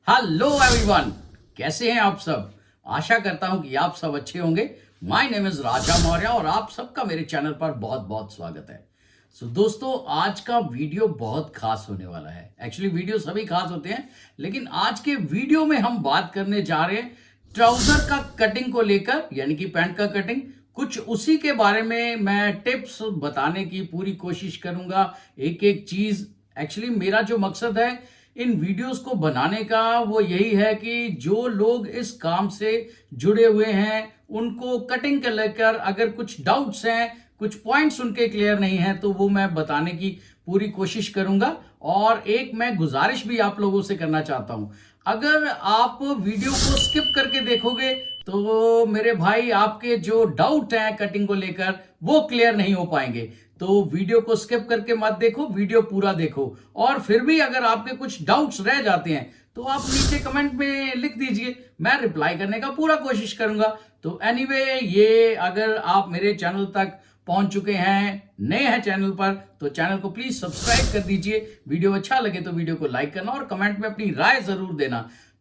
Hello everyone, कैसे हैं आप सब। आशा करता हूं कि आप सब अच्छे होंगे। माय नेम इज राजा मौर्य और आप सबका मेरे चैनल पर बहुत बहुत स्वागत है। दोस्तों, आज का वीडियो बहुत खास होने वाला है। एक्चुअली वीडियो सभी खास होते हैं, लेकिन आज के वीडियो में हम बात करने जा रहे हैं ट्राउजर का कटिंग को लेकर, यानी कि पैंट का कटिंग। कुछ उसी के बारे में मैं टिप्स बताने की पूरी कोशिश करूंगा, एक एक चीज। एक्चुअली मेरा जो मकसद है इन वीडियोस को बनाने का वो यही है कि जो लोग इस काम से जुड़े हुए हैं उनको कटिंग के लेकर अगर कुछ डाउट्स हैं, कुछ पॉइंट्स उनके क्लियर नहीं है, तो वो मैं बताने की पूरी कोशिश करूंगा। और एक मैं गुजारिश भी आप लोगों से करना चाहता हूं, अगर आप वीडियो को स्किप करके देखोगे तो मेरे भाई आपके जो डाउट हैं कटिंग को लेकर वो क्लियर नहीं हो पाएंगे। तो वीडियो को स्किप करके मत देखो, वीडियो पूरा देखो। और फिर भी अगर आपके कुछ डाउट्स रह जाते हैं तो आप नीचे कमेंट में लिख दीजिए, मैं रिप्लाई करने का पूरा कोशिश करूंगा। तो एनीवे, ये अगर आप मेरे चैनल तक पहुंच चुके हैं, नए हैं चैनल पर, तो चैनल को प्लीज सब्सक्राइब कर दीजिए। वीडियो अच्छा लगे तो वीडियो को लाइक करना और कमेंट में अपनी राय जरूर देना।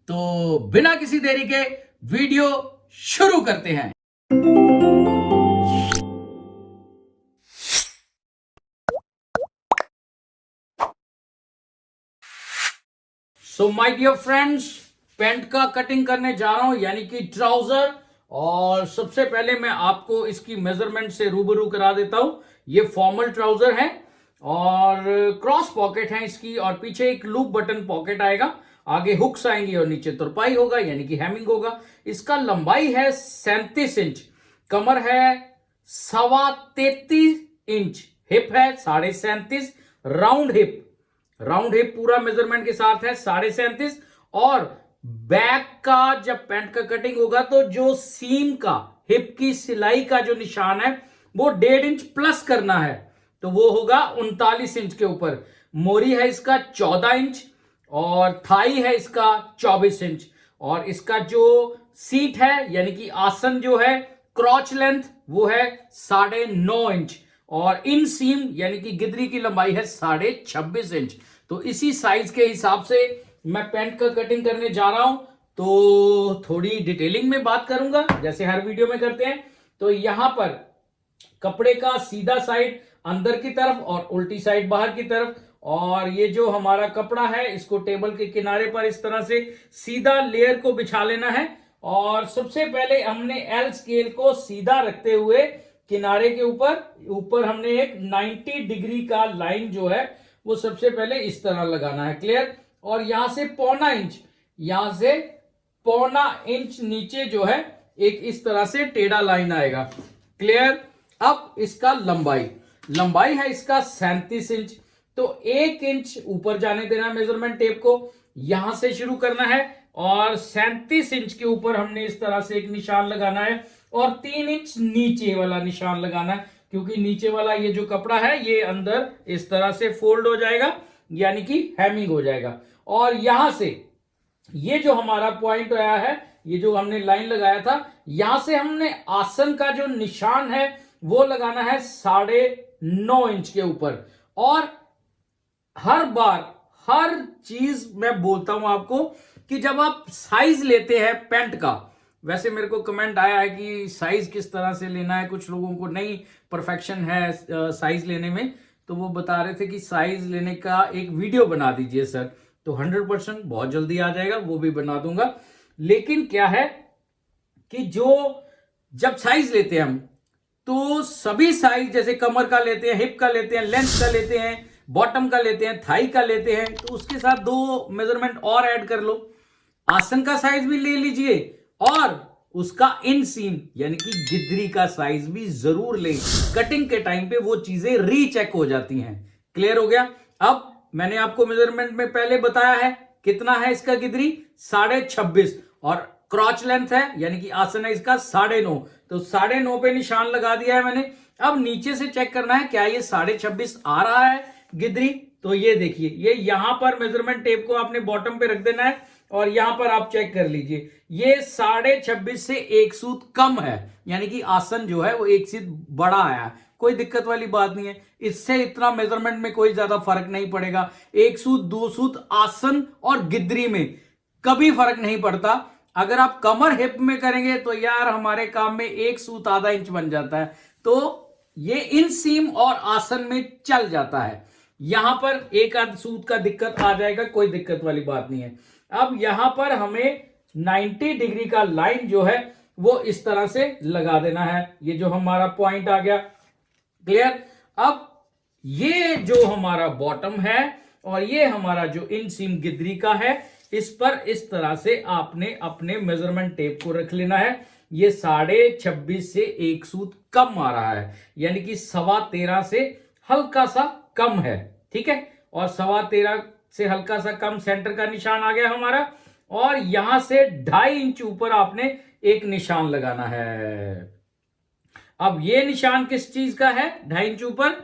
तो बिना किसी देरी के वीडियो शुरू करते हैं। So my dear friends, pant का कटिंग करने जा रहा हूं, यानी कि ट्राउजर। और सबसे पहले मैं आपको इसकी मेजरमेंट से रूबरू करा देता हूं। ये फॉर्मल ट्राउजर है और क्रॉस पॉकेट है इसकी, और पीछे एक लूप बटन पॉकेट आएगा, आगे हुक्स आएंगी और नीचे तुरपाई होगा, यानी कि हैमिंग होगा। इसका लंबाई है 37 इंच, कमर है 33.25 इंच, हिप है 37.5, राउंड हिप पूरा मेजरमेंट के साथ है 37.5। और बैक का जब पैंट का कटिंग होगा तो जो सीम का, हिप की सिलाई का जो निशान है वो 1.5 इंच प्लस करना है, तो वो होगा 39 इंच के ऊपर। मोरी है इसका 14 इंच और थाई है इसका 24 इंच। और इसका जो सीट है, यानी कि आसन जो है, क्रॉच लेंथ वो है 9.5 इंच। और इन सीम यानी कि गिदरी की लंबाई है 26.5 इंच। तो इसी साइज के हिसाब से मैं पैंट का कटिंग करने जा रहा हूं। तो थोड़ी डिटेलिंग में बात करूंगा, जैसे हर वीडियो में करते हैं। तो यहां पर कपड़े का सीधा साइड अंदर की तरफ और उल्टी साइड बाहर की तरफ। और ये जो हमारा कपड़ा है इसको टेबल के किनारे पर इस तरह से सीधा लेयर को बिछा लेना है। और सबसे पहले हमने एल स्केल को सीधा रखते हुए किनारे के ऊपर हमने एक 90 डिग्री का लाइन जो है वो सबसे पहले इस तरह लगाना है। क्लियर। और यहां से पौना इंच नीचे जो है एक इस तरह से टेढ़ा लाइन आएगा। क्लियर। अब इसका लंबाई है इसका 37 इंच, तो 1 इंच ऊपर जाने देना मेजरमेंट टेप को, यहां से शुरू करना है और 37 इंच के ऊपर हमने इस तरह से एक निशान लगाना है और 3 इंच नीचे वाला निशान लगाना है, क्योंकि नीचे वाला ये जो कपड़ा है ये अंदर इस तरह से फोल्ड हो जाएगा, यानी कि हैमिंग हो जाएगा। और यहां से ये जो हमारा पॉइंट आया है, ये जो हमने लाइन लगाया था, यहां से हमने आसन का जो निशान है वो लगाना है 9.5 इंच के ऊपर। और हर चीज मैं बोलता हूं आपको कि जब आप साइज लेते हैं पैंट का, वैसे मेरे को कमेंट आया है कि साइज किस तरह से लेना है, कुछ लोगों को नहीं परफेक्शन है साइज लेने में, तो वो बता रहे थे कि साइज लेने का एक वीडियो बना दीजिए सर। तो 100% बहुत जल्दी आ जाएगा, वो भी बना दूंगा। लेकिन क्या है कि जब साइज लेते हैं हम, तो सभी साइज, जैसे कमर का लेते हैं, हिप का लेते हैं, लेंथ का लेते हैं, बॉटम का लेते हैं, थाई का लेते हैं, तो उसके साथ 2 मेजरमेंट और ऐड कर लो। आसन का साइज भी ले लीजिए और उसका इन सीम यानी कि गिद्री का साइज भी जरूर लें। कटिंग के टाइम पे वो चीजें रीचेक हो जाती हैं। क्लियर हो गया। अब मैंने आपको मेजरमेंट में पहले बताया है कितना है इसका गिद्री, 26.5। और क्रॉच लेंथ है यानी कि आसन है इसका 9.5, तो 9.5 पे निशान लगा दिया है मैंने। अब नीचे से चेक करना है क्या ये 26.5 आ रहा है गिद्री। तो ये देखिए, ये यहां पर मेजरमेंट टेप को आपने बॉटम पे रख देना है और यहां पर आप चेक कर लीजिए, ये 26.5 से 1 सूत कम है, यानी कि आसन जो है वो 1 सूत बड़ा आया। कोई दिक्कत वाली बात नहीं है, इससे इतना मेजरमेंट में कोई ज्यादा फर्क नहीं पड़ेगा। 1 सूत 2 सूत आसन और गिद्री में कभी फर्क नहीं पड़ता। अगर आप कमर हिप में करेंगे तो यार हमारे काम में एक सूत आधा इंच बन जाता है, तो ये इन सीम और आसन में चल जाता है। यहां पर एक आध सूत का दिक्कत आ जाएगा, कोई दिक्कत वाली बात नहीं है। अब यहां पर हमें 90 डिग्री का लाइन जो है वो इस तरह से लगा देना है। ये जो हमारा पॉइंट आ गया, क्लियर। अब ये जो हमारा बॉटम है और ये हमारा जो इन सीम गिदरी का है, इस पर इस तरह से आपने अपने मेजरमेंट टेप को रख लेना है। ये 26.5 से एक सूत कम आ रहा है, यानी कि 13.25 से हल्का सा कम है, ठीक है। और 13.25 से हल्का सा कम सेंटर का निशान आ गया हमारा, और यहां से 2.5 इंच ऊपर आपने एक निशान लगाना है। अब ये निशान किस चीज का है? 2.5 इंच ऊपर,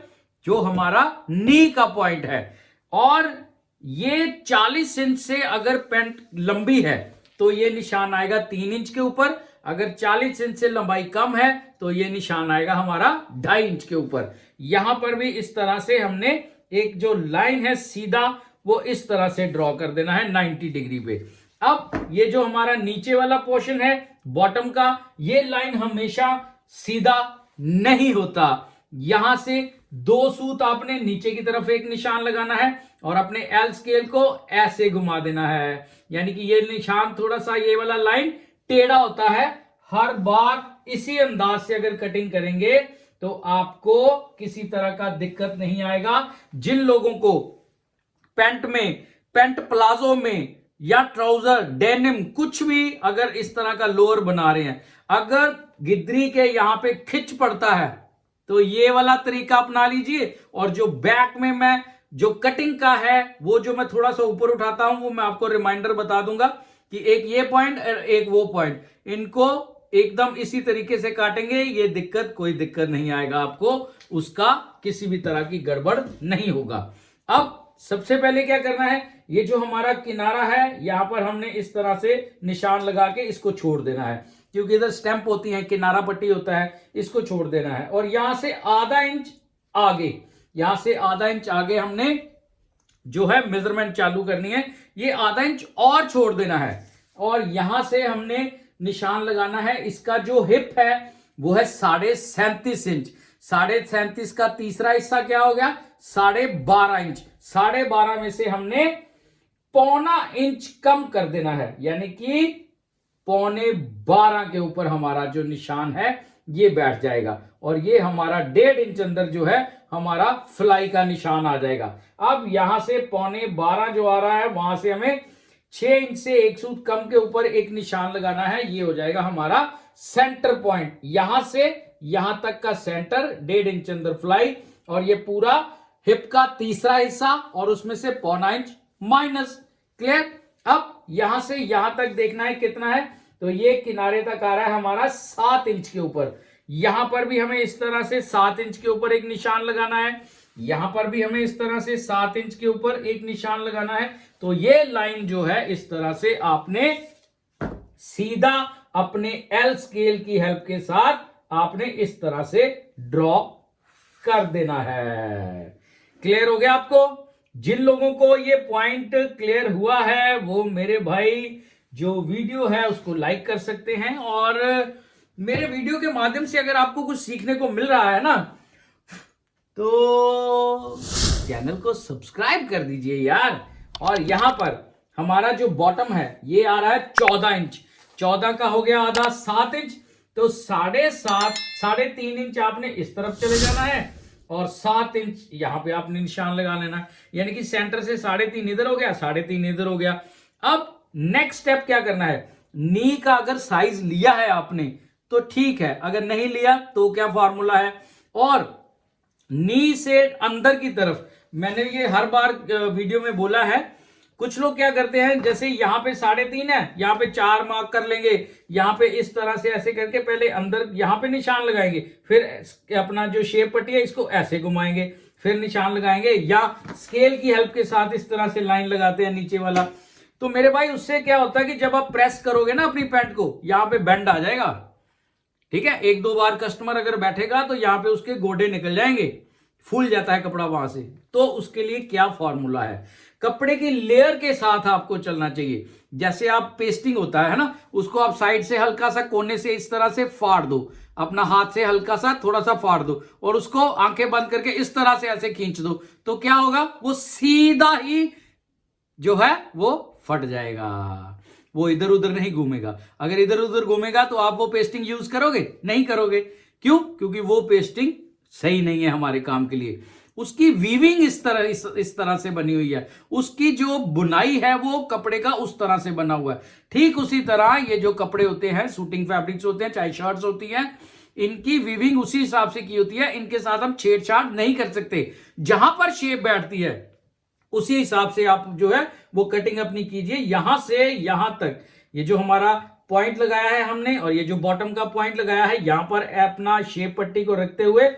जो हमारा नी का पॉइंट है। और ये 40 इंच से अगर पैंट लंबी है तो ये निशान आएगा 3 इंच के ऊपर। अगर 40 इंच से लंबाई कम है तो ये निशान आएगा हमारा 2.5 इंच के ऊपर। यहां पर भी इस तरह से हमने एक जो लाइन है सीधा, वो इस तरह से ड्रॉ कर देना है 90 डिग्री पे। अब ये जो हमारा नीचे वाला पोर्शन है बॉटम का, ये लाइन हमेशा सीधा नहीं होता। यहां से 2 सूत आपने नीचे की तरफ एक निशान लगाना है और अपने एल स्केल को ऐसे घुमा देना है, यानी कि ये निशान थोड़ा सा, ये वाला लाइन टेढ़ा होता है। हर बार इसी अंदाज से अगर कटिंग करेंगे तो आपको किसी तरह का दिक्कत नहीं आएगा। जिन लोगों को पैंट में, पैंट प्लाजो में या ट्राउजर डेनिम कुछ भी अगर इस तरह का लोअर बना रहे हैं, अगर गिद्री के यहां पे खिंच पड़ता है तो ये वाला तरीका अपना लीजिए। और जो बैक में मैं जो कटिंग का है वो जो मैं थोड़ा सा ऊपर उठाता हूं, वो मैं आपको रिमाइंडर बता दूंगा कि एक ये पॉइंट और एक वो पॉइंट, इनको एकदम इसी तरीके से काटेंगे। ये दिक्कत, कोई दिक्कत नहीं आएगा आपको, उसका किसी भी तरह की गड़बड़ नहीं होगा। अब सबसे पहले क्या करना है, ये जो हमारा किनारा है यहां पर हमने इस तरह से निशान लगा के इसको छोड़ देना है, क्योंकि इधर स्टैंप होती है, किनारा पट्टी होता है, इसको छोड़ देना है। और यहां से आधा इंच आगे, यहां से आधा इंच आगे हमने जो है मेजरमेंट चालू करनी है, ये आधा इंच और छोड़ देना है। और यहां से हमने निशान लगाना है। इसका जो हिप है वो है 37.5 इंच। 37.5 का तीसरा हिस्सा क्या हो गया? 12.5 इंच। 12.5 में से हमने 0.25 इंच कम कर देना है, यानी कि 12.25 के ऊपर हमारा जो निशान है ये बैठ जाएगा। और ये हमारा 1.5 इंच अंदर जो है हमारा फ्लाई का निशान आ जाएगा। अब यहां से 12.25 जो आ रहा है वहां से हमें 6 इंच से एक सूत कम के ऊपर एक निशान लगाना है। ये हो जाएगा हमारा सेंटर पॉइंट। यहां से यहां तक का सेंटर 1.5 इंच अंदर फ्लाई, और ये पूरा हिप का तीसरा हिस्सा और उसमें से 0.25 इंच माइनस। क्लियर। अब यहां से यहां तक देखना है कितना है, तो ये किनारे तक आ रहा है हमारा 7 इंच के ऊपर। यहां पर भी हमें इस तरह से 7 इंच के ऊपर एक निशान लगाना है, यहां पर भी हमें इस तरह से 7 इंच के ऊपर एक निशान लगाना है। तो ये लाइन जो है इस तरह से आपने सीधा अपने एल स्केल की हेल्प के साथ आपने इस तरह से ड्रॉ कर देना है। क्लियर हो गया आपको? जिन लोगों को ये पॉइंट क्लियर हुआ है वो मेरे भाई जो वीडियो है उसको लाइक कर सकते हैं। और मेरे वीडियो के माध्यम से अगर आपको कुछ सीखने को मिल रहा है ना, तो चैनल को सब्सक्राइब कर दीजिए यार। और यहां पर हमारा जो बॉटम है ये आ रहा है 14 इंच। 14 का हो गया आधा 7 इंच, तो 3.5 इंच आपने इस तरफ चले जाना है और 7 इंच यहां पे आपने निशान लगा लेना है, यानी कि सेंटर से 3.5 इधर हो गया, 3.5 इधर हो गया। अब नेक्स्ट स्टेप क्या करना है, नी का अगर साइज लिया है आपने तो ठीक है, अगर नहीं लिया तो क्या फॉर्मूला है। और नी से अंदर की तरफ, मैंने ये हर बार वीडियो में बोला है, कुछ लोग क्या करते हैं, जैसे यहां पे 3.5 है, यहां पे 4 मार्क कर लेंगे, यहां पे इस तरह से ऐसे करके पहले अंदर यहां पे निशान लगाएंगे, फिर अपना जो शेप पट्टी है इसको ऐसे घुमाएंगे, फिर निशान लगाएंगे, या स्केल की हेल्प के साथ इस तरह से लाइन लगाते हैं नीचे वाला। तो मेरे भाई उससे क्या होता है कि जब आप प्रेस करोगे ना अपनी पैंट को, यहां पे बेंड आ जाएगा, ठीक है। 1-2 बार कस्टमर अगर बैठेगा तो यहां पे उसके गोडे निकल जाएंगे, फूल जाता है कपड़ा वहां से। तो उसके लिए क्या फॉर्मूला है, कपड़े की लेयर के साथ आपको चलना चाहिए। जैसे आप पेस्टिंग होता है ना, उसको आप साइड से हल्का सा कोने से इस तरह से फाड़ दो, अपना हाथ से हल्का सा थोड़ा सा फाड़ दो और उसको आंखें बंद करके इस तरह से ऐसे खींच दो, तो क्या होगा, वो सीधा ही जो है वो फट जाएगा, वो इधर उधर नहीं घूमेगा। अगर इधर उधर घूमेगा तो आप वो पेस्टिंग यूज करोगे, नहीं करोगे। क्यों? क्योंकि वो पेस्टिंग सही नहीं है हमारे काम के लिए। उसकी वीविंग इस तरह से बनी हुई है, उसकी जो बुनाई है वो कपड़े का उस तरह से बना हुआ है। ठीक उसी तरह ये जो कपड़े होते हैं, सूटिंग फैब्रिक्स होते हैं, चाहे शर्ट्स होती हैं, इनकी वीविंग उसी हिसाब से की होती है। इनके साथ हम छेड़छाड़ नहीं कर सकते। जहां पर शेप बैठती है उसी हिसाब से आप जो है वो कटिंग अपनी कीजिए, यहां से यहां तक। ये जो हमारा पॉइंट लगाया है हमने और ये जो बॉटम का पॉइंट लगाया है, यहां पर अपना शेप पट्टी को रखते हुए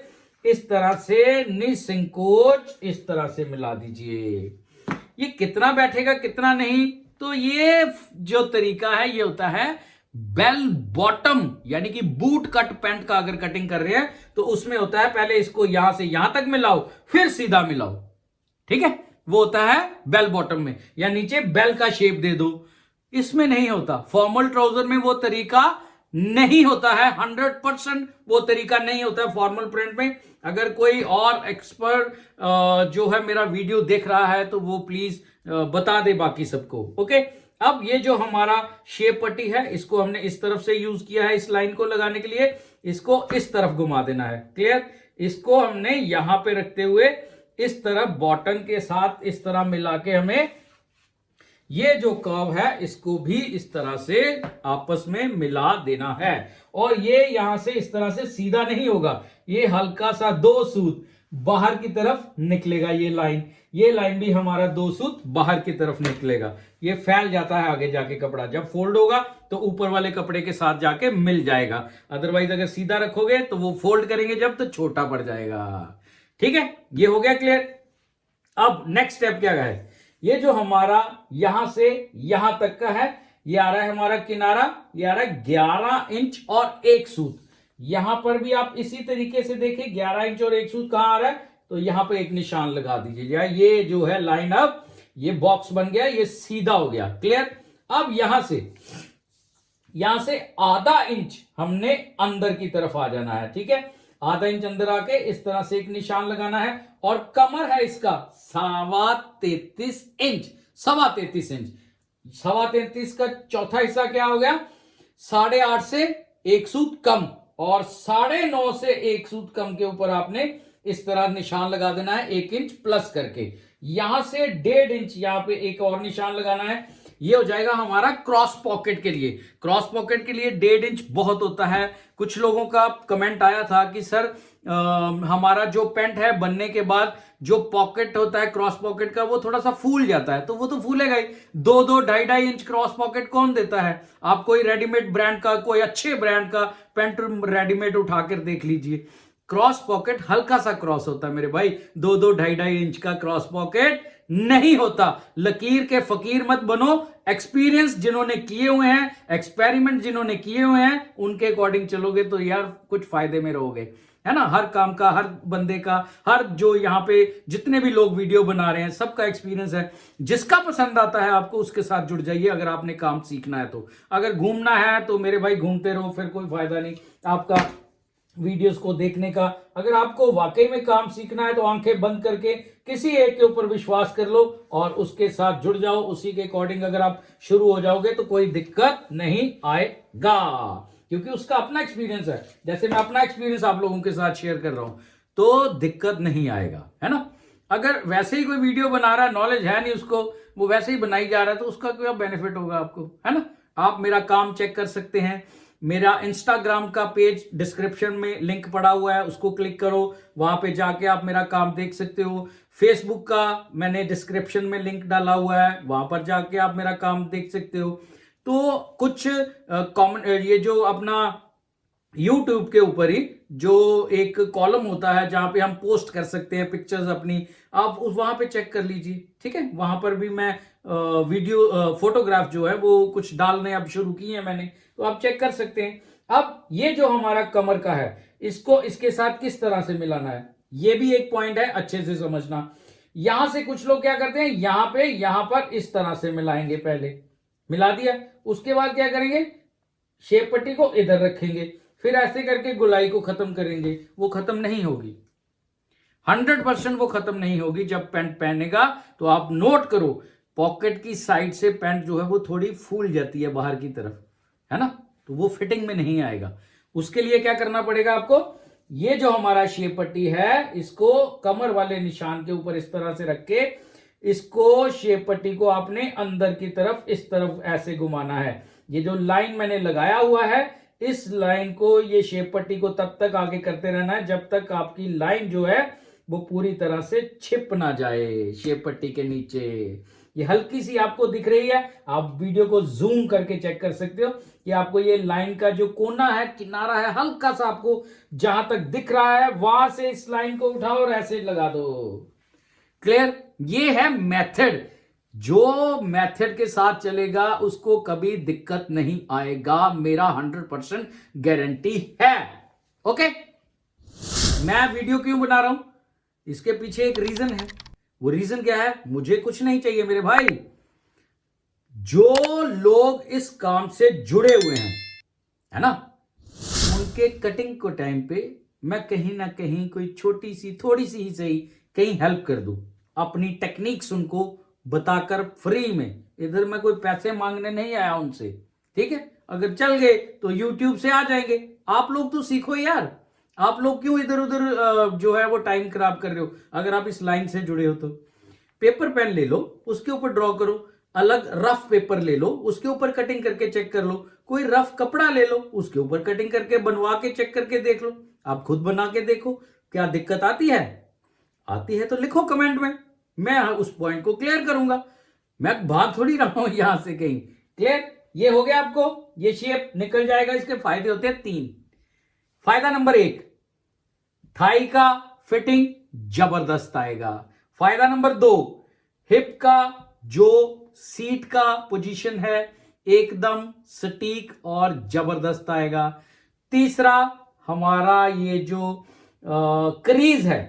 इस तरह से निसंकोच इस तरह से मिला दीजिए। ये कितना बैठेगा कितना नहीं, तो ये जो तरीका है ये होता है बेल बॉटम, यानी कि बूट कट पैंट का अगर कटिंग कर रहे हैं तो उसमें होता है पहले इसको यहां से यहां तक मिलाओ फिर सीधा मिलाओ, ठीक है, वो होता है बेल बॉटम में, या नीचे बेल का शेप दे दो। इसमें नहीं होता, फॉर्मल ट्राउजर में वो तरीका नहीं होता है, 100% वो तरीका नहीं होता है फॉर्मल प्रिंट में। अगर कोई और एक्सपर्ट जो है मेरा वीडियो देख रहा है तो वो प्लीज बता दे बाकी सबको। ओके, अब ये जो हमारा शेप पट्टी है इसको हमने इस तरफ से यूज किया है, इस लाइन को लगाने के लिए इसको इस तरफ घुमा देना है। क्लियर? इसको हमने यहां पे रखते हुए इस तरफ बॉटम के साथ इस तरह मिला के हमें ये जो कर्व है इसको भी इस तरह से आपस में मिला देना है। और ये यहां से इस तरह से सीधा नहीं होगा, ये हल्का सा 2 सूत बाहर की तरफ निकलेगा। ये लाइन भी हमारा 2 सूत बाहर की तरफ निकलेगा। ये फैल जाता है आगे जाके कपड़ा, जब फोल्ड होगा तो ऊपर वाले कपड़े के साथ जाके मिल जाएगा। अदरवाइज अगर सीधा रखोगे तो वो फोल्ड करेंगे जब तो छोटा पड़ जाएगा। ठीक है, ये हो गया क्लियर। अब नेक्स्ट स्टेप क्या है, ये जो हमारा यहां से यहां तक का है, ये आ रहा है हमारा किनारा, ये आ रहा है 11 इंच और 1 सूत। यहां पर भी आप इसी तरीके से देखिए 11 इंच और 1 सूत कहां आ रहा है, तो यहां पे एक निशान लगा दीजिए। ये जो है लाइन, अब ये बॉक्स बन गया, ये सीधा हो गया। क्लियर? अब यहां से आधा इंच हमने अंदर की तरफ आ जाना है। ठीक है, आधा इंच अंदर आके इस तरह से एक निशान लगाना है। और कमर है इसका 33.25 इंच, 33.25 इंच। 33.25 का चौथा हिस्सा क्या हो गया, 8.5 से 1 सूत कम, और 9.5 से 1 सूत कम के ऊपर आपने इस तरह निशान लगा देना है, 1 इंच प्लस करके। यहां से 1.5 इंच यहां पे एक और निशान लगाना है। ये हो जाएगा हमारा क्रॉस पॉकेट के लिए। क्रॉस पॉकेट के लिए 1.5 इंच बहुत होता है। कुछ लोगों का कमेंट आया था कि सर हमारा जो पैंट है बनने के बाद जो पॉकेट होता है क्रॉस पॉकेट का वो थोड़ा सा फूल जाता है, तो वो तो फूलेगा ही। 2-2, 2.5 इंच क्रॉस पॉकेट कौन देता है? आप कोई रेडीमेड ब्रांड का, कोई अच्छे ब्रांड का पैंट रेडीमेड उठाकर देख लीजिए, क्रॉस पॉकेट हल्का सा क्रॉस होता है मेरे भाई। 2-2, 2.5 इंच का क्रॉस पॉकेट नहीं होता। लकीर के फकीर मत बनो। एक्सपीरियंस जिन्होंने किए हुए हैं, एक्सपेरिमेंट जिन्होंने किए हुए हैं, उनके अकॉर्डिंग चलोगे तो यार कुछ फायदे में रहोगे, है ना। हर काम का, हर बंदे का, हर जो यहाँ पे जितने भी लोग वीडियो बना रहे हैं सबका एक्सपीरियंस है। जिसका पसंद आता है आपको उसके साथ जुड़ जाइए अगर आपने काम सीखना है तो। अगर घूमना है तो मेरे भाई घूमते रहो, फिर कोई फायदा नहीं आपका वीडियोस को देखने का। अगर आपको वाकई में काम सीखना है तो आंखें बंद करके किसी एक के ऊपर विश्वास कर लो और उसके साथ जुड़ जाओ। उसी के अकॉर्डिंग अगर आप शुरू हो जाओगे तो कोई दिक्कत नहीं आएगा, क्योंकि उसका अपना एक्सपीरियंस है। जैसे मैं अपना एक्सपीरियंस आप लोगों के साथ शेयर कर रहा हूं तो दिक्कत नहीं आएगा, है ना। अगर वैसे ही कोई वीडियो बना रहा है, नॉलेज है नहीं उसको, वो वैसे ही बनाई जा रहा है, तो उसका क्या बेनिफिट होगा आपको, है ना। आप मेरा काम चेक कर सकते हैं। मेरा इंस्टाग्राम का पेज डिस्क्रिप्शन में लिंक पड़ा हुआ है, उसको क्लिक करो, वहां पे जाके आप मेरा काम देख सकते हो। फेसबुक का मैंने डिस्क्रिप्शन में लिंक डाला हुआ है, वहां पर जाके आप मेरा काम देख सकते हो। तो कुछ कॉमन ये जो अपना YouTube के ऊपर ही जो एक कॉलम होता है जहां पे हम पोस्ट कर सकते हैं पिक्चर्स अपनी, आप उस वहां पे चेक कर लीजिए। ठीक है, वहां पर भी मैं वीडियो फोटोग्राफ जो है वो कुछ डालने अब शुरू किए हैं मैंने, तो आप चेक कर सकते हैं। अब ये जो हमारा कमर का है, इसको इसके साथ किस तरह से मिलाना है, ये भी एक पॉइंट है, अच्छे से समझना। यहां से कुछ लोग क्या करते हैं, यहां पर इस तरह से मिलाएंगे, पहले मिला दिया, उसके बाद क्या करेंगे, शेप पट्टी को इधर रखेंगे, फिर ऐसे करके गोलाई को खत्म करेंगे। वो खत्म नहीं होगी, 100% वो खत्म नहीं होगी। जब पैंट पहनेगा तो आप नोट करो, पॉकेट की साइड से पैंट जो है वो थोड़ी फूल जाती है बाहर की तरफ, है ना, तो वो फिटिंग में नहीं आएगा। उसके लिए क्या करना पड़ेगा आपको, ये जो हमारा शेप पट्टी है इसको कमर वाले निशान के ऊपर इस तरह से रख के इसको शेप पट्टी को आपने अंदर की तरफ इस तरफ ऐसे घुमाना है। ये जो लाइन मैंने लगाया हुआ है, इस लाइन को, ये शेप पट्टी को तब तक आगे करते रहना है जब तक आपकी लाइन जो है वो पूरी तरह से छिप ना जाए शेप पट्टी के नीचे। ये हल्की सी आपको दिख रही है, आप वीडियो को जूम करके चेक कर सकते हो कि आपको ये लाइन का जो कोना है, किनारा है, हल्का सा आपको जहां तक दिख रहा है वहां से इस लाइन को उठाओ और ऐसे लगा दो। क्लियर? ये है मेथड। जो मेथड के साथ चलेगा उसको कभी दिक्कत नहीं आएगा, मेरा 100% गारंटी है। ओके, मैं वीडियो क्यों बना रहा हूं, इसके पीछे एक रीजन है। वो रीजन क्या है, मुझे कुछ नहीं चाहिए मेरे भाई, जो लोग इस काम से जुड़े हुए हैं, है ना, उनके कटिंग को टाइम पे मैं कहीं ना कहीं कोई छोटी सी, थोड़ी सी ही सही, कहीं हेल्प कर दूं, अपनी टेक्निक्स उनको बताकर फ्री में। इधर मैं कोई पैसे मांगने नहीं आया उनसे, ठीक है। अगर चल गए तो यूट्यूब से आ जाएंगे। आप लोग तो सीखो यार, आप लोग क्यों इधर उधर जो है वो टाइम खराब कर रहे हो। अगर आप इस लाइन से जुड़े हो तो पेपर पेन ले लो, उसके ऊपर ड्रॉ करो, अलग रफ पेपर ले लो, उसके ऊपर कटिंग करके चेक कर लो, कोई रफ कपड़ा ले लो, उसके ऊपर कटिंग करके बनवा के चेक करके देख लो। आप खुद बना के देखो, क्या दिक्कत आती है, आती है तो लिखो कमेंट में, मैं उस पॉइंट को क्लियर करूंगा। मैं भाग थोड़ी रहा हूं यहां से कहीं। क्लियर? ये हो गया आपको, ये शेप निकल जाएगा। इसके फायदे होते हैं 3। फायदा नंबर 1, थाई का फिटिंग जबरदस्त आएगा। फायदा नंबर 2, हिप का जो सीट का पोजीशन है एकदम सटीक और जबरदस्त आएगा। तीसरा, हमारा ये जो क्रीज है,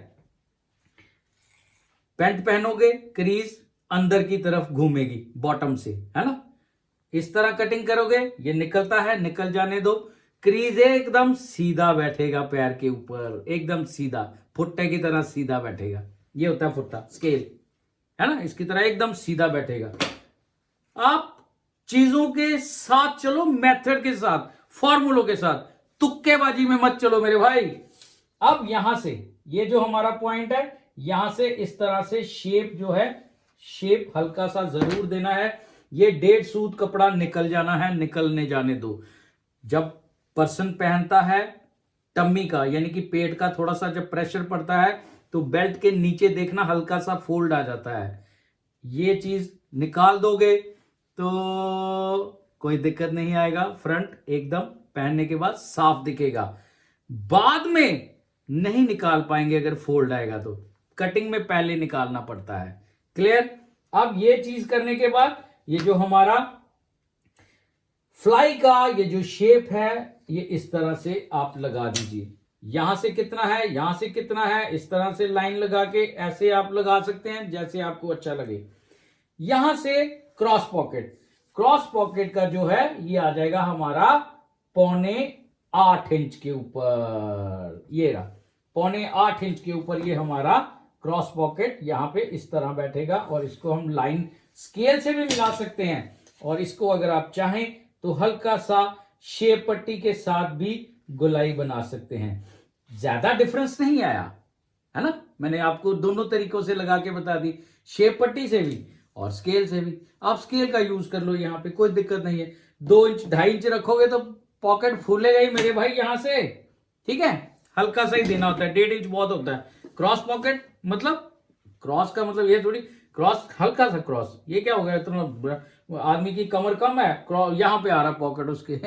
पैंट पहनोगे क्रीज अंदर की तरफ घूमेगी बॉटम से, है ना, इस तरह कटिंग करोगे, ये निकलता है, निकल जाने दो, क्रीज एकदम सीधा बैठेगा पैर के ऊपर, एकदम सीधा, फुट्टे की तरह सीधा बैठेगा। ये होता है फुट्टा, स्केल, है ना, इसकी तरह एकदम सीधा बैठेगा। आप चीजों के साथ चलो, मेथड के साथ, फॉर्मूलों के साथ, तुक्केबाजी में मत चलो मेरे भाई। अब यहां से ये जो हमारा पॉइंट है, यहां से इस तरह से शेप जो है, शेप हल्का सा जरूर देना है। ये 1.5 सूत कपड़ा निकल जाना है, निकलने जाने दो। जब पर्सन पहनता है टम्मी का, यानी कि पेट का थोड़ा सा जब प्रेशर पड़ता है तो बेल्ट के नीचे देखना हल्का सा फोल्ड आ जाता है। ये चीज निकाल दोगे तो कोई दिक्कत नहीं आएगा, फ्रंट एकदम पहनने के बाद साफ दिखेगा। बाद में नहीं निकाल पाएंगे अगर फोल्ड आएगा तो, कटिंग में पहले निकालना पड़ता है। क्लियर? अब ये चीज करने के बाद ये जो हमारा फ्लाई का ये जो शेप है, ये इस तरह से आप लगा दीजिए। यहां से कितना है, यहां से कितना है, इस तरह से लाइन लगा के ऐसे आप लगा सकते हैं जैसे आपको अच्छा लगे। यहां से क्रॉस पॉकेट, क्रॉस पॉकेट का जो है ये आ जाएगा हमारा 7.25 इंच के ऊपर। ये रहा 7.25 इंच के ऊपर ये हमारा क्रॉस पॉकेट यहां पे इस तरह बैठेगा। और इसको हम लाइन स्केल से भी मिला सकते हैं, और इसको अगर आप चाहें तो हल्का सा शेप पट्टी के साथ भी गोलाई बना सकते हैं। ज्यादा डिफरेंस नहीं आया, है ना, मैंने आपको दोनों तरीकों से लगा के बता दी, शेप पट्टी से भी और स्केल से भी। आप स्केल का यूज कर लो, यहां पे कोई दिक्कत नहीं है। 2 इंच 2.5 इंच रखोगे तो पॉकेट फूलेगा ही मेरे भाई यहां से, ठीक है, हल्का सा ही देना होता है, 1.5 इंच बहुत होता है। क्रॉस पॉकेट मतलब, क्रॉस का मतलब ये थोड़ी, क्रॉस हल्का सा क्रॉस, ये क्या हो गया, इतना आदमी की कमर कम है, यहां पे आ रहा पॉकेट उसके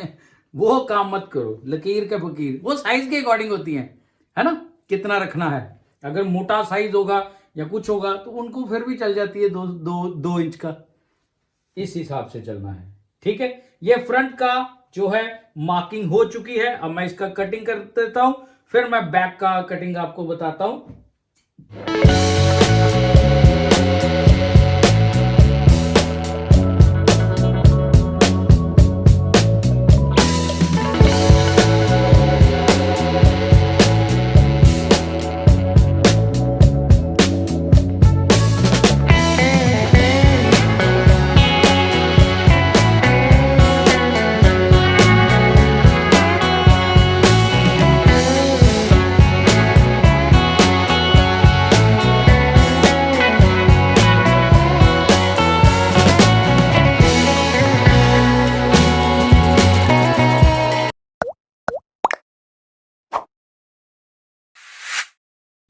वो काम मत करो, लकीर के फकीर, वो साइज के अकॉर्डिंग होती है ना, कितना रखना है। अगर मोटा साइज होगा या कुछ होगा तो उनको फिर भी चल जाती है 2 इंच का, इस हिसाब से चलना है, ठीक है। ये फ्रंट का जो है मार्किंग हो चुकी है। अब मैं इसका कटिंग कर देता हूं, फिर मैं बैक का कटिंग आपको बताता हूं।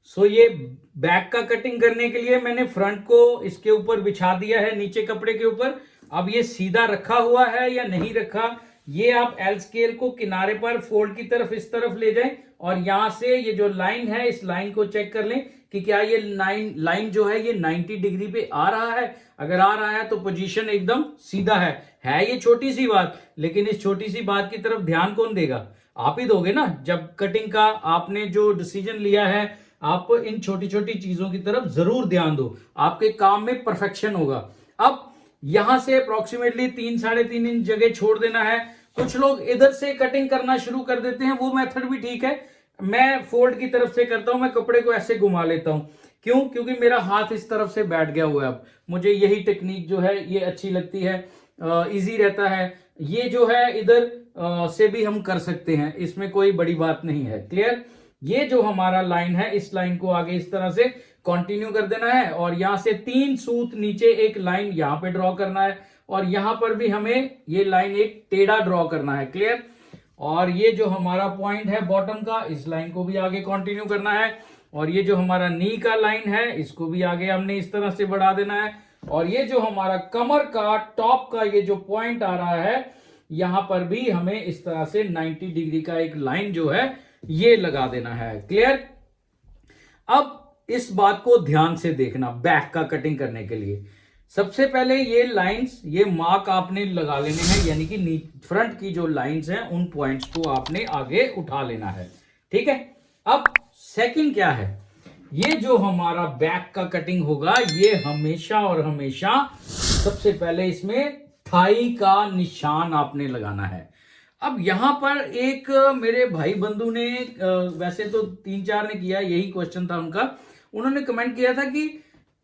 सो ये बैक का कटिंग करने के लिए मैंने फ्रंट को इसके ऊपर बिछा दिया है, नीचे कपड़े के ऊपर। अब ये सीधा रखा हुआ है या नहीं रखा, ये आप एल स्केल को किनारे पर फोल्ड की तरफ इस तरफ ले जाएं और यहां से ये जो लाइन है इस लाइन को चेक कर लें कि क्या ये लाइन जो है ये 90 डिग्री पे आ रहा है। अगर आ रहा है तो पोजीशन एकदम सीधा है ये छोटी सी बात, लेकिन इस छोटी सी बात की तरफ ध्यान कौन देगा? आप ही दोगे ना। जब कटिंग का आपने जो डिसीजन लिया है, आप इन छोटी छोटी चीजों की तरफ जरूर ध्यान दो, आपके काम में परफेक्शन होगा। अब यहां से अप्रोक्सीमेटली 3-3.5 इंच जगह छोड़ देना है। कुछ लोग इधर से कटिंग करना शुरू कर देते हैं, वो मेथड भी ठीक है। मैं फोल्ड की तरफ से करता हूं, मैं कपड़े को ऐसे घुमा लेता हूं। क्यों? क्योंकि मेरा हाथ इस तरफ से बैठ गया हुआ है। अब मुझे यही टेक्निक जो है ये अच्छी लगती है, इजी रहता है। ये जो है इधर से भी हम कर सकते हैं, इसमें कोई बड़ी बात नहीं है। क्लियर? ये जो हमारा लाइन है, इस लाइन को आगे इस तरह से कंटिन्यू कर देना है और यहां से 3 सूत नीचे एक लाइन यहां पे ड्रॉ करना है और यहां पर भी हमें ये लाइन एक टेढ़ा ड्रॉ करना है। क्लियर? और ये जो हमारा पॉइंट है बॉटम का, इस लाइन को भी आगे कंटिन्यू करना है और ये जो हमारा नी का लाइन है इसको भी आगे हमने इस तरह से बढ़ा देना है और ये जो हमारा कमर का टॉप का ये जो पॉइंट आ रहा है, यहां पर भी हमें इस तरह से 90 डिग्री का एक लाइन जो है ये लगा देना है। क्लियर? अब इस बात को ध्यान से देखना। बैक का कटिंग करने के लिए सबसे पहले ये लाइंस, ये मार्क आपने लगा लेने हैं, यानी कि फ्रंट की जो लाइंस हैं उन पॉइंट्स को आपने आगे उठा लेना है। ठीक है? अब सेकंड क्या है, ये जो हमारा बैक का कटिंग होगा ये हमेशा और हमेशा सबसे पहले इसमें थाई का निशान आपने लगाना है। अब यहां पर एक मेरे भाई बंधु ने, वैसे तो 3-4 ने किया, यही क्वेश्चन था उनका, उन्होंने कमेंट किया था कि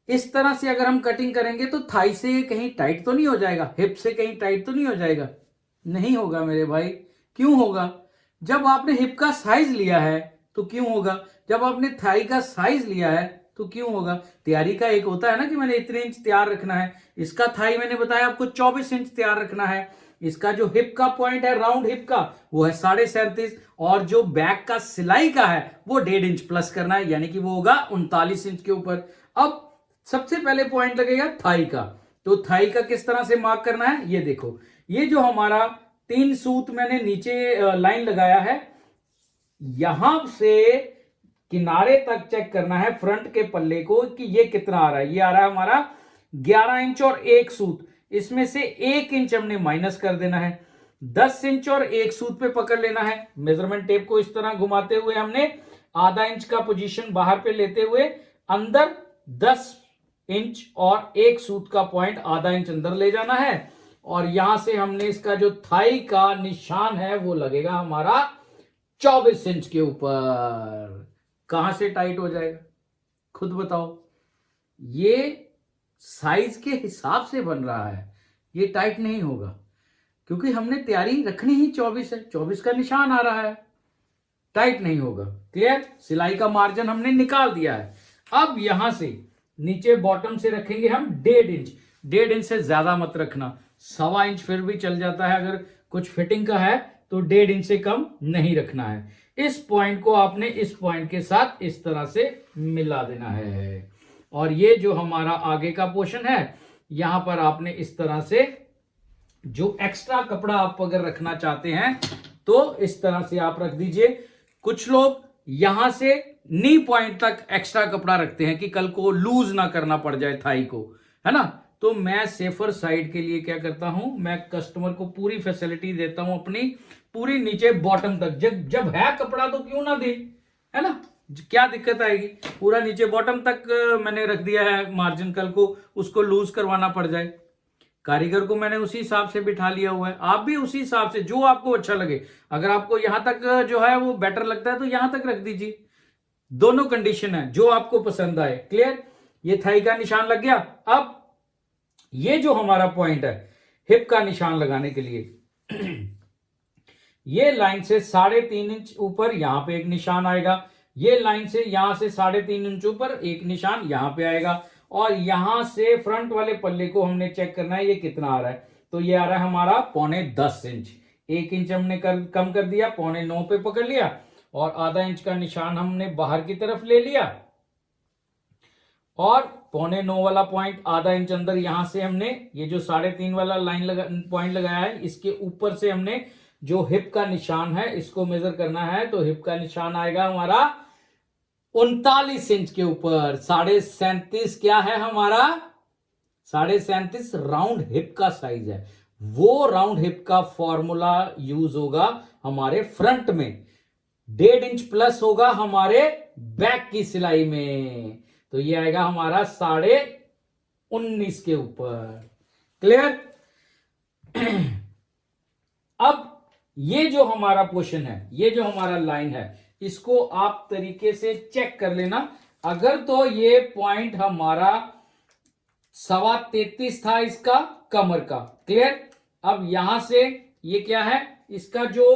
इस तरह से अगर हम कटिंग करेंगे तो थाई से कहीं टाइट तो नहीं हो जाएगा, हिप से कहीं टाइट तो नहीं हो जाएगा? नहीं होगा मेरे भाई। क्यों होगा? जब आपने हिप का साइज लिया है तो क्यों होगा? जब आपने थाई का साइज लिया है तो क्यों होगा? तैयारी का एक होता है ना कि मैंने इतने इंच तैयार रखना है, इसका थाई मैंने बताया आपको 24 इंच तैयार रखना है, इसका जो हिप का पॉइंट है राउंड हिप का वो है 37.5 और जो बैक का सिलाई का है वो 1.5 इंच प्लस करना है, यानी कि वो होगा 39 इंच के ऊपर। अब सबसे पहले पॉइंट लगेगा थाई का। तो थाई का किस तरह से मार्क करना है, ये देखो। ये जो हमारा 3 सूत मैंने नीचे लाइन लगाया है, यहां से किनारे तक चेक करना है फ्रंट के पल्ले को कि ये कितना आ रहा है। ये आ रहा है हमारा 11 इंच और 1 सूत, इसमें से 1 इंच हमने माइनस कर देना है। 10 इंच और 1 सूत पे पकड़ लेना है। मेजरमेंट टेप को इस तरह घुमाते हुए हमने आधा इंच का पोजीशन बाहर पे लेते हुए अंदर 10 इंच और 1 सूत का पॉइंट आधा इंच अंदर ले जाना है और यहां से हमने इसका जो थाई का निशान है वो लगेगा हमारा 24 इंच के ऊपर। कहां से टाइट हो जाएगा खुद बताओ? ये साइज के हिसाब से बन रहा है, ये टाइट नहीं होगा क्योंकि हमने तैयारी रखनी ही 24 है, 24 का निशान आ रहा है, टाइट नहीं होगा। क्लियर? सिलाई का मार्जिन हमने निकाल दिया है। अब यहां से नीचे बॉटम से रखेंगे हम 1.5 इंच। 1.5 इंच से ज्यादा मत रखना, 1.25 इंच फिर भी चल जाता है, अगर कुछ फिटिंग का है तो 1.5 इंच से कम नहीं रखना है। इस पॉइंट को आपने इस पॉइंट के साथ इस तरह से मिला देना है और ये जो हमारा आगे का पोर्शन है यहां पर आपने इस तरह से जो एक्स्ट्रा कपड़ा आप अगर रखना चाहते हैं तो इस तरह से आप रख दीजिए। कुछ लोग यहां से नी पॉइंट तक एक्स्ट्रा कपड़ा रखते हैं कि कल को लूज ना करना पड़ जाए थाई को, है ना। तो मैं सेफर साइड के लिए क्या करता हूं, मैं कस्टमर को पूरी फैसिलिटी देता हूं अपनी, पूरी नीचे बॉटम तक। जब है कपड़ा तो क्यों ना दे, है ना। क्या दिक्कत आएगी? पूरा नीचे बॉटम तक मैंने रख दिया है मार्जिन, कल को उसको लूज करवाना पड़ जाए। कारीगर को मैंने उसी हिसाब से बिठा लिया हुआ है, आप भी उसी हिसाब से जो आपको अच्छा लगे। अगर आपको यहां तक जो है वो बेटर लगता है तो यहां तक रख दीजिए, दोनों कंडीशन है, जो आपको पसंद आए। क्लियर? ये थाई का निशान लग गया। अब ये जो हमारा पॉइंट है हिप का निशान लगाने के लिए ये लाइन से 3.5 इंच ऊपर यहां पे एक निशान आएगा, ये लाइन से यहां से 3.5 इंच ऊपर एक निशान यहां पे आएगा, और यहां से फ्रंट वाले पल्ले को हमने चेक करना है ये कितना आ रहा है। तो ये आ रहा है हमारा 9.25 इंच। 1 इंच हमने कम कर दिया, 9.25 पे पकड़ लिया, और आधा इंच का निशान हमने बाहर की तरफ ले लिया, और 9.25 वाला पॉइंट आधा इंच अंदर यहां से हमने ये जो 3.5 वाला पॉइंट लगाया है इसके ऊपर से हमने जो हिप का निशान है इसको मेजर करना है। तो हिप का निशान आएगा हमारा 39 इंच के ऊपर। 37.5 क्या है हमारा? 37.5 राउंड हिप का साइज है। वो राउंड हिप का फॉर्मूला यूज होगा हमारे फ्रंट में, 1.5 इंच प्लस होगा हमारे बैक की सिलाई में। तो ये आएगा हमारा 19.5 के ऊपर। क्लियर? अब ये जो हमारा पोर्शन है, ये जो हमारा लाइन है, इसको आप तरीके से चेक कर लेना। अगर तो ये पॉइंट हमारा 33.25 था इसका कमर का। क्लियर? अब यहां से ये क्या है, इसका जो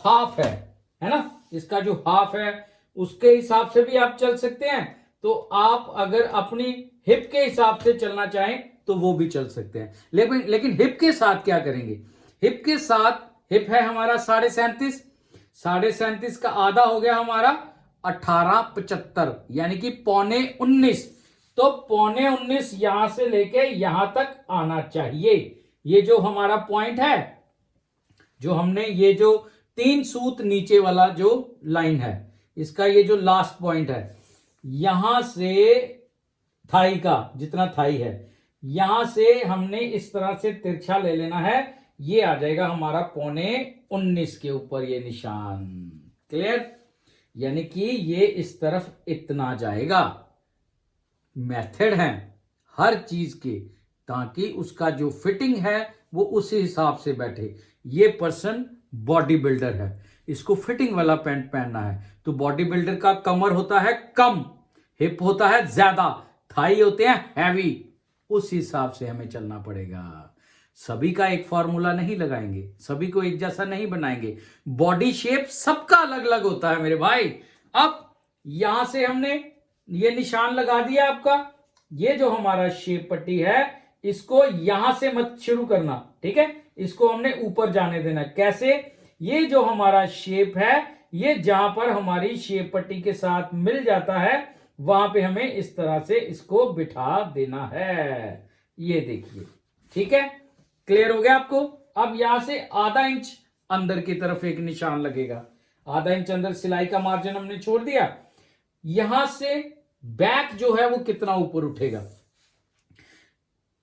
हाफ है ना, इसका जो हाफ है उसके हिसाब से भी आप चल सकते हैं। तो आप अगर अपनी हिप के हिसाब से चलना चाहें तो वो भी चल सकते हैं। लेकिन हिप के साथ क्या करेंगे? हिप के साथ हिप है हमारा 37.5, 37.5 का आधा हो गया हमारा 18.75, यानी कि 19.25। तो 19.25 यहां से लेके यहां तक आना चाहिए। ये जो हमारा पॉइंट है, जो हमने ये जो 3 सूत नीचे वाला जो लाइन है, इसका ये जो लास्ट पॉइंट है, यहां से थाई का जितना थाई है, यहां से हमने इस तरह से तिरछा ले लेना है। ये आ जाएगा हमारा 19.25 के ऊपर ये निशान। क्लियर? यानी कि ये इस तरफ इतना जाएगा। मेथड है हर चीज के, ताकि उसका जो फिटिंग है वो उसी हिसाब से बैठे। ये पर्सन बॉडी बिल्डर है, इसको फिटिंग वाला पैंट पहनना है, तो बॉडी बिल्डर का कमर होता है कम, हिप होता है ज्यादा, थाई होते हैं हैवी। उस हिसाब से हमें चलना पड़ेगा। सभी का एक फॉर्मूला नहीं लगाएंगे, सभी को एक जैसा नहीं बनाएंगे। बॉडी शेप सबका अलग अलग होता है मेरे भाई। अब यहां से हमने ये निशान लगा दिया आपका। ये जो हमारा शेप पट्टी है इसको यहां से मत शुरू करना, ठीक है? इसको हमने ऊपर जाने देना। कैसे? ये जो हमारा शेप है, ये जहां पर हमारी शेप पट्टी के साथ मिल जाता है वहां पे हमें इस तरह से इसको बिठा देना है। ये देखिए, ठीक है? क्लियर हो गया आपको? अब यहां से आधा इंच अंदर की तरफ एक निशान लगेगा। आधा इंच अंदर सिलाई का मार्जिन हमने छोड़ दिया। यहां से बैक जो है वो कितना ऊपर उठेगा,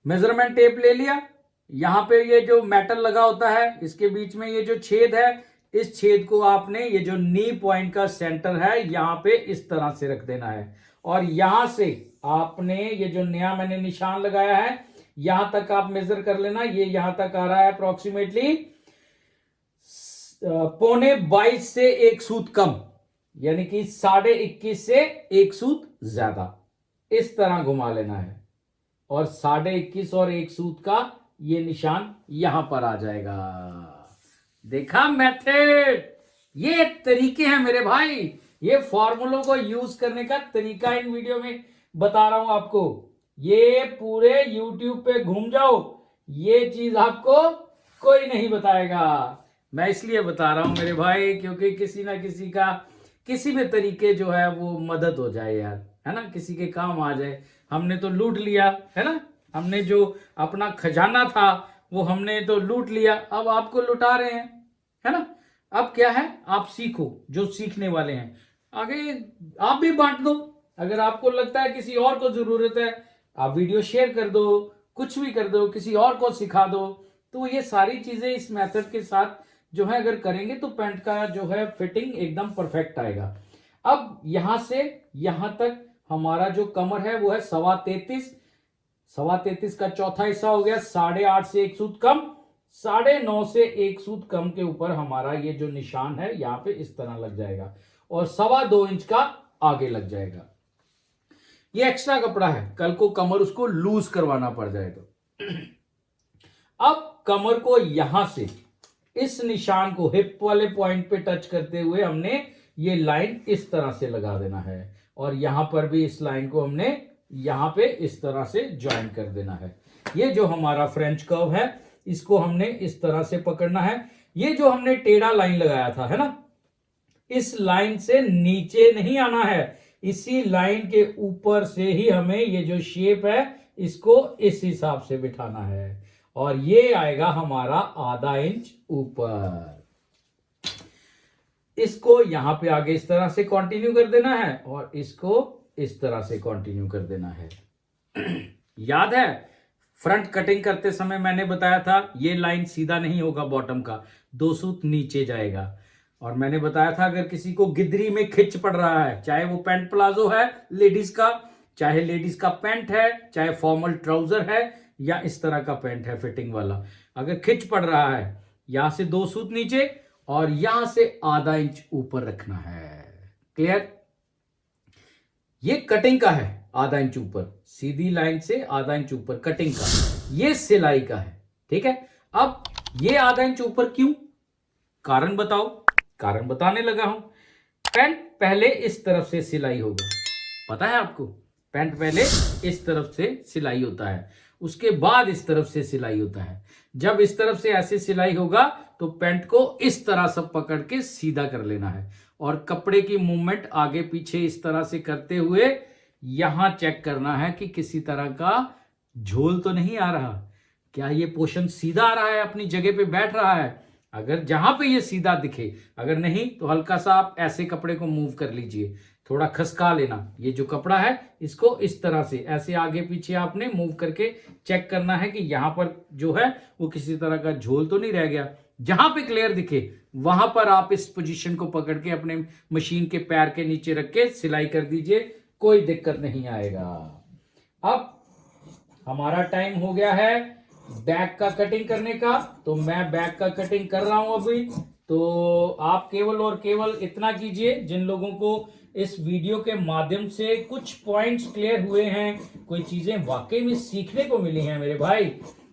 मेजरमेंट टेप ले लिया। यहां पे ये जो मेटल लगा होता है इसके बीच में ये जो छेद है, इस छेद को आपने ये जो नी पॉइंट का सेंटर है यहां पे इस तरह से रख देना है। और यहां से आपने ये जो नया मैंने निशान लगाया है यहां तक आप मेजर कर लेना। ये यहां तक आ रहा है अप्रोक्सीमेटली 22.25 से 1 सूत कम, यानी कि 21.5 से 1 सूत ज्यादा। इस तरह घुमा लेना है, और 21.5 और 1 सूत का ये निशान यहां पर आ जाएगा। देखा मेथड? ये तरीके हैं मेरे भाई, ये फॉर्मूलों को यूज करने का तरीका इन वीडियो में बता रहा हूं आपको। ये पूरे YouTube पे घूम जाओ, ये चीज आपको कोई नहीं बताएगा। मैं इसलिए बता रहा हूं मेरे भाई क्योंकि किसी ना किसी का किसी भी तरीके जो है वो मदद हो जाए यार, है ना, किसी के काम आ जाए। हमने तो लूट लिया है ना, हमने जो अपना खजाना था वो हमने तो लूट लिया, अब आपको लुटा रहे हैं, है ना। अब क्या है, आप सीखो, जो सीखने वाले हैं आगे आप भी बांट दो। अगर आपको लगता है किसी और को जरूरत है, आप वीडियो शेयर कर दो, कुछ भी कर दो, किसी और को सिखा दो। तो ये सारी चीजें इस मेथड के साथ जो है अगर करेंगे तो पैंट का जो है फिटिंग एकदम परफेक्ट आएगा। अब यहां से यहां तक हमारा जो कमर है वो है 33.25, 33.25 का चौथा हिस्सा हो गया 8.5 से 1 सूत कम, 9.5 से 1 सूत कम के ऊपर हमारा ये जो निशान है यहां पे इस तरह लग जाएगा और 2.25 इंच का आगे लग जाएगा। ये एक्स्ट्रा कपड़ा है, कल को कमर उसको लूज करवाना पड़ जाए तो। अब कमर को यहां से इस निशान को हिप वाले पॉइंट पे टच करते हुए हमने ये लाइन इस तरह से लगा देना है और यहां पर भी इस लाइन को हमने यहां पे इस तरह से ज्वाइन कर देना है। ये जो हमारा फ्रेंच कर्व है इसको हमने इस तरह से पकड़ना है। ये जो हमने टेढ़ा लाइन लगाया था है ना, इस लाइन से नीचे नहीं आना है, इसी लाइन के ऊपर से ही हमें ये जो शेप है इसको इस हिसाब से बिठाना है और ये आएगा हमारा आधा इंच ऊपर। इसको यहां पे आगे इस तरह से कंटिन्यू कर देना है और इसको इस तरह से कंटिन्यू कर देना है। याद है फ्रंट कटिंग करते समय मैंने बताया था ये लाइन सीधा नहीं होगा, बॉटम का 2 सूत नीचे जाएगा और मैंने बताया था अगर किसी को गिदरी में खिंच पड़ रहा है, चाहे वो पैंट प्लाजो है लेडीज का, चाहे लेडीज का पैंट है, चाहे फॉर्मल ट्राउजर है या इस तरह का पैंट है फिटिंग वाला, अगर खिंच पड़ रहा है यहां से 2 सूत नीचे और यहां से आधा इंच ऊपर रखना है। क्लियर? ये कटिंग का है, आधा इंच ऊपर, सीधी लाइन से आधा इंच ऊपर कटिंग का, ये सिलाई का है। ठीक है, अब ये आधा इंच ऊपर क्यों, कारण बताओ? कारण बताने लगा हूं। पैंट पहले इस तरफ से सिलाई होगा, पता है आपको? पैंट पहले इस तरफ से सिलाई होता है, उसके बाद इस तरफ से सिलाई होता है। जब इस तरफ से ऐसे सिलाई होगा तो पैंट को इस तरह सब पकड़ के सीधा कर लेना है और कपड़े की मूवमेंट आगे पीछे इस तरह से करते हुए यहां चेक करना है कि किसी तरह का झोल तो नहीं आ रहा, क्या ये पोर्शन सीधा आ रहा है, अपनी जगह पे बैठ रहा है। अगर जहां पे ये सीधा दिखे, अगर नहीं तो हल्का सा आप ऐसे कपड़े को मूव कर लीजिए, थोड़ा खसका लेना। ये जो कपड़ा है इसको इस तरह से ऐसे आगे पीछे आपने मूव करके चेक करना है कि यहां पर जो है वो किसी तरह का झोल तो नहीं रह गया। जहां पे क्लियर दिखे वहां पर आप इस पोजीशन को पकड़ के अपने मशीन के पैर के नीचे रख के सिलाई कर दीजिए, कोई दिक्कत नहीं आएगा। अब हमारा टाइम हो गया है बैक का कटिंग करने का, तो मैं बैक का कटिंग कर रहा हूं अभी। तो आप केवल और केवल इतना कीजिए, जिन लोगों को इस वीडियो के माध्यम से कुछ पॉइंट्स क्लियर हुए हैं, कोई चीजें वाकई में सीखने को मिली हैं मेरे भाई,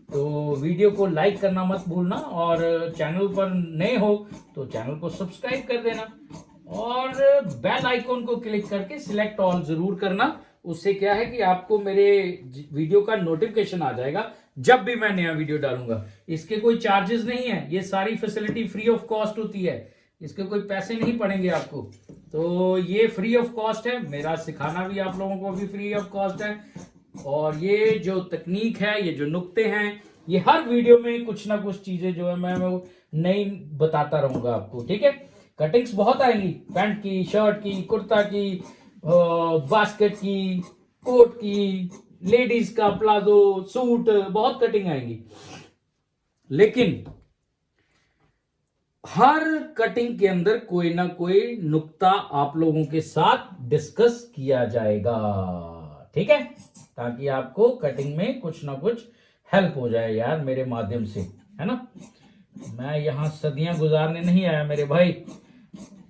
तो वीडियो को लाइक करना मत भूलना और चैनल पर नए हो तो चैनल को सब्सक्राइब कर देना और बेल आइकॉन को क्लिक करके सिलेक्ट ऑल जरूर करना। उससे क्या है कि आपको मेरे वीडियो का नोटिफिकेशन आ जाएगा जब भी मैं नया वीडियो डालूंगा। इसके कोई चार्जेस नहीं है, ये सारी फैसिलिटी फ्री ऑफ कॉस्ट होती है, इसके कोई पैसे नहीं पड़ेंगे आपको, तो ये फ्री ऑफ कॉस्ट है। मेरा सिखाना भी आप लोगों को भी फ्री ऑफ कॉस्ट है और ये जो तकनीक है, ये जो नुक्ते हैं, ये हर वीडियो में कुछ ना कुछ चीजें जो है मैं वो नई बताता रहूंगा आपको। ठीक है, कटिंग्स बहुत आएंगी, पैंट की, शर्ट की, कुर्ता की, बास्केट की, कोट की, लेडीज का प्लाजो, सूट, बहुत कटिंग आएंगी, लेकिन हर कटिंग के अंदर कोई ना कोई नुक्ता आप लोगों के साथ डिस्कस किया जाएगा। ठीक है, ताकि आपको कटिंग में कुछ ना कुछ हेल्प हो जाए यार मेरे माध्यम से, है ना। मैं यहां सदियां गुजारने नहीं आया मेरे भाई,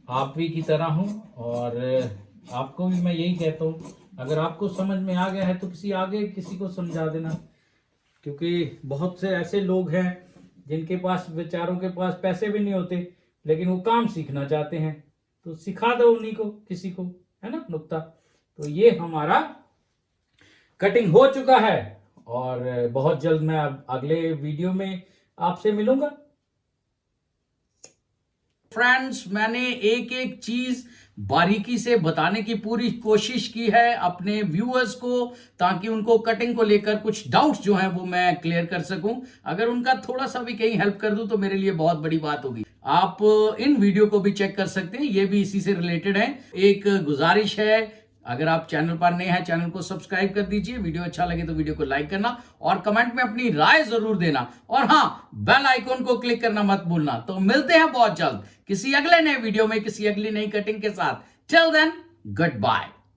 आप भी की तरह हूं और आपको भी मैं यही कहता हूं, अगर आपको समझ में आ गया है तो किसी को समझा देना, क्योंकि बहुत से ऐसे लोग हैं जिनके पास, बेचारों के पास पैसे भी नहीं होते लेकिन वो काम सीखना चाहते हैं, तो सिखा दो उन्हीं को, किसी को, है ना, नुक्ता। तो ये हमारा कटिंग हो चुका है और बहुत जल्द मैं अगले वीडियो में आपसे मिलूंगा। फ्रेंड्स, मैंने एक एक चीज बारीकी से बताने की पूरी कोशिश की है अपने व्यूअर्स को, ताकि उनको कटिंग को लेकर कुछ डाउट्स जो हैं वो मैं क्लियर कर सकूं। अगर उनका थोड़ा सा भी कहीं हेल्प कर दूं तो मेरे लिए बहुत बड़ी बात होगी। आप इन वीडियो को भी चेक कर सकते हैं, ये भी इसी से रिलेटेड है। एक गुजारिश है, अगर आप चैनल पर नए हैं चैनल को सब्सक्राइब कर दीजिए, वीडियो अच्छा लगे तो वीडियो को लाइक करना और कमेंट में अपनी राय जरूर देना और हाँ, बेल आइकॉन को क्लिक करना मत भूलना। तो मिलते हैं बहुत जल्द किसी अगले नए वीडियो में, किसी अगली नई कटिंग के साथ। Till then good bye.